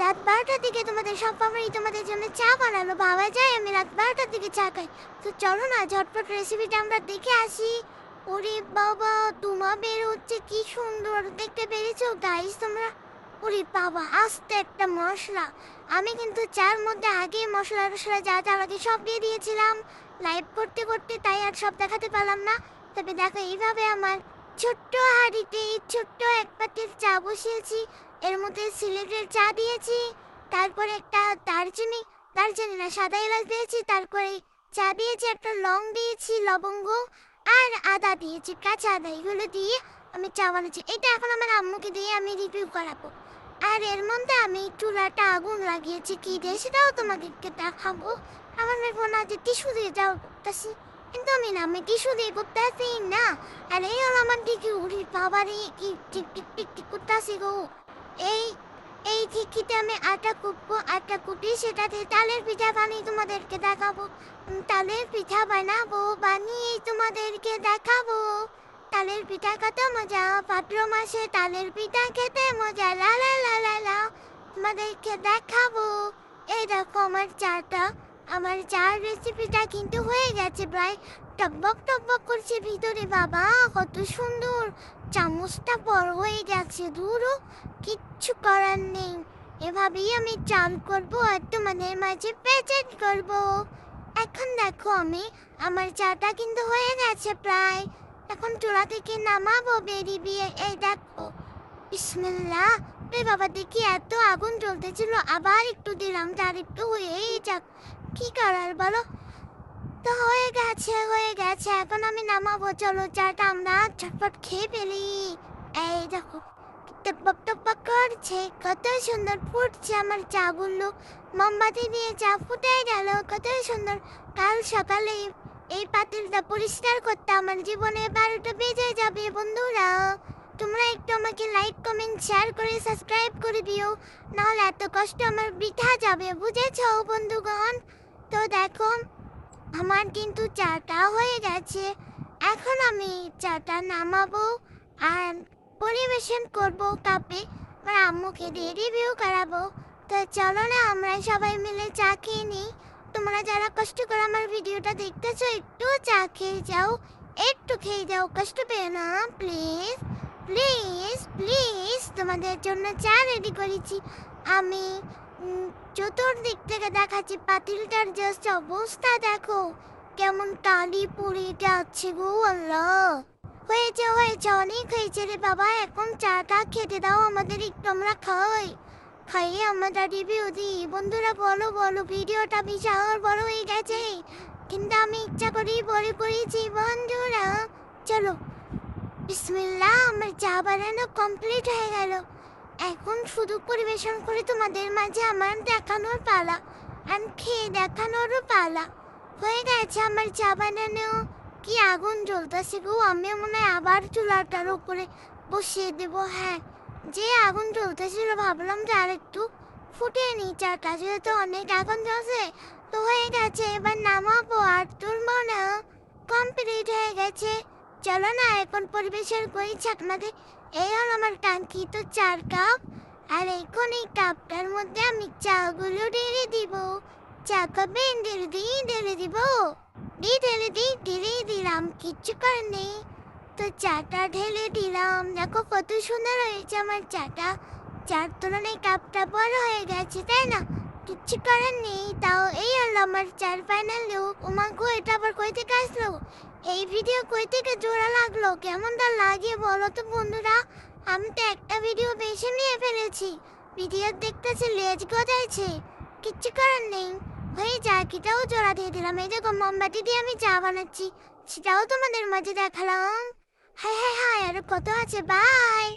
রাত 12টার দিকে তোমাদের সব বাবারই তোমাদের জন্য চা বানালো, ভাবা যায় আমি রাত 12টার দিকে চা খাই। তো চলো না ঝটপট রেসিপিটা আমরা দেখে আসি। ওরে বাবা, ধোঁয়া বের হচ্ছে, কি সুন্দর দেখতে পেরেছো গাইস তোমরা? ওরে বাবা, আস্তে একটা মশলা। আমি কিন্তু চার মধ্যে আগে মশলা টশলা যা যা লাগে সব দিয়ে দিয়েছিলাম লাইভ করতে করতে, তাই আর সব দেখাতে পারলাম না। তবে দেখো এইভাবে আমার ছোট্ট হাঁড়িতে ছোট্ট এক পাতিল চা বসিয়েছি। এর মধ্যে সিলেটের চা দিয়েছি, তারপরে একটা দারচিনি, দারচিনি না সাদা এলাচ দিয়েছি, তারপরে চা দিয়েছি, একটা লং দিয়েছি, লবঙ্গ আর আদা দিয়েছি, কাঁচা আদা। এগুলো দিয়ে আমি চা বানাচ্ছি। এটা এখন আমার আম্মুকে দিয়ে আমি রিভিউ করাবো। আর এর মধ্যে আমি চুলাটা আগুন লাগিয়েছি কি দিয়ে সেটাও তোমাদেরকে দেখাবো। আমার ফোন আছে টিস্যু দিয়ে যাও করতেছি, কিন্তু আমি টিস্যু দিয়ে করতেছি না। আর এই হলো আমার দিকে, উড়ি বাবারে কি টিক টিক টিক টিক করতেছি গো। এই এই ঠিকিতে আমি আটা কুটবো, আটা কুটি সেটাতে তালের পিঠা বানিয়ে তোমাদেরকে দেখাবো। তালের পিঠা বানাবো, বানিয়ে তোমাদেরকে দেখাবো। তালের পিঠা কত মজা, ভাদ্র মাসে তালের পিঠা খেতে মজা, লা লা লা লা লা। তোমাদেরকে দেখাবো। এই দেখো আমার চাটা, আমার চার রেসিপিটা কিন্তু হয়ে গেছে প্রায়। টকবক টকবক করছে ভিতরে, বাবা কত সুন্দর। চামচটা বড় হয়ে গেছে, দূরও কিচ্ছু করার নেই। এভাবেই আমি চাল করব আর তোমাদের মাঝে প্রেজেন্ট করব। এখন দেখো আমার চাটা কিন্তু হয়ে গেছে প্রায়। এখন চুলা থেকে নামাবো বেরিয়ে। এই দেখো, বিসমিল্লাহ। রে বাবা, দেখি এত আগুন জ্বলতেছিল, আবার একটু দিলাম, তার একটু হয়েই যাক, কি করার বলো। তো হয়ে গেছে হয়ে গেছে, এখন আমি নামাবো। চলো চাটা আমরা ঝটপট খেয়ে ফেলি। এই দেখো টপক টপক করছে, কত সুন্দর ফুটছে আমার চাগুলো। মোমবাতি দিয়ে চা ফুটে গেল, কত সুন্দর। কাল সকালে এই পাতিলটা পরিষ্কার করতে আমার জীবনে 12টা বেজে যাবে বন্ধুরা। তোমরা একটু আমাকে লাইক কমেন্ট শেয়ার করে সাবস্ক্রাইব করে দিও, নাহলে এত কষ্ট আমার বৃথা যাবে, বুঝেছো বন্ধুগণ? তো দেখো আমার কিন্তু চাটা হয়ে গেছে। এখন আমি চাটা নামাবো আর পরিবেশন করব কাপে, আর আম্মুকে দিয়ে রিভিউ করাবো। তো চলো না আমরা সবাই মিলে চা খেয়ে নিই। তোমরা যারা কষ্ট করে আমার ভিডিওটা দেখতেছো একটু চা খেয়ে যাও, একটু খেয়ে যাও, কষ্ট পেও না প্লিজ প্লিজ প্লিজ। তোমাদের জন্য চা রেডি করেছি আমি। চতুর্দিক থেকে দেখাচ্ছি পাতিলটার জাস্ট অবস্থা দেখো, কেমন কালি পড়ে যাচ্ছে গো আল্লাহ। হয়েছে হয়েছে, অনেক হয়েছে রে বাবা, এখন চাটা খেতে দাও আমাদের, একটু আমরা খাইয়ে আমরা রিভিউ দিই। বন্ধুরা বলো বলো, ভিডিওটা বিশাল বড় হয়ে গেছে, কিন্তু আমি ইচ্ছা করেই বলে পড়েছি বন্ধুরা। চলো বিসমিল্লাহ, আমার চা বানানো কমপ্লিট হয়ে গেল। এখন শুধু পরিবেশন করে তোমাদের মাঝে আমার দেখানোর পালা, আর খেয়ে দেখানোরও পালা। হয়ে গেছে আমার চা বানানো। কি আগুন জ্বলতেছে গো, আমি মনে হয় আবার চুলাটার উপরে বসিয়ে দেব। হ্যাঁ, যে আগুন জ্বলতেছিল ভাবলাম যে আর একটু ফুটিয়ে নিই চাটা, যেহেতু অনেক আগুন জ্বলছে। তো হয়ে গেছে, এবার নামাবো আর তুলবো না, কমপ্লিট হয়ে গেছে। চলো না এখন পরিবেশন করি আপনাদের। এই হলো আমার কাঙ্ক্ষিত 4 কাপ, আর এখন এই কাপটার মধ্যে আমি চাগুলো ঢেলে দিব। চা কাপে ঢেলে দিব, ঢেলে দিলাম, কিচ্ছু করার নেই। তো চাটা ঢেলে দিলাম, দেখো কত সুন্দর হয়েছে আমার চাটা। চার তুলনায় কাপটা বড় হয়ে গেছে, তাই না? কিচ্ছু করার নেই। তাও এই হলো আমার চার ফাইনাল লুক। ওমাগো, এটা আবার কই থেকে আসলো? এই ভিডিও কই থেকে জোড়া লাগলো? কেমন তা লাগে বলো তো বন্ধুরা? আমি তো একটা ভিডিও বেশি নিয়ে ফেলেছি, ভিডিও দেখতেছি লেজ গজাইছে, কিচ্ছু করার নেই। হয়ে যাক, এটাও জোড়া দিয়ে দিলাম। এই দেখো মোমবাতি দিয়ে আমি চা বানাচ্ছি, সেটাও তোমাদের মাঝে দেখালাম। হাই হাই হাই, আরো কত আছে, বাই।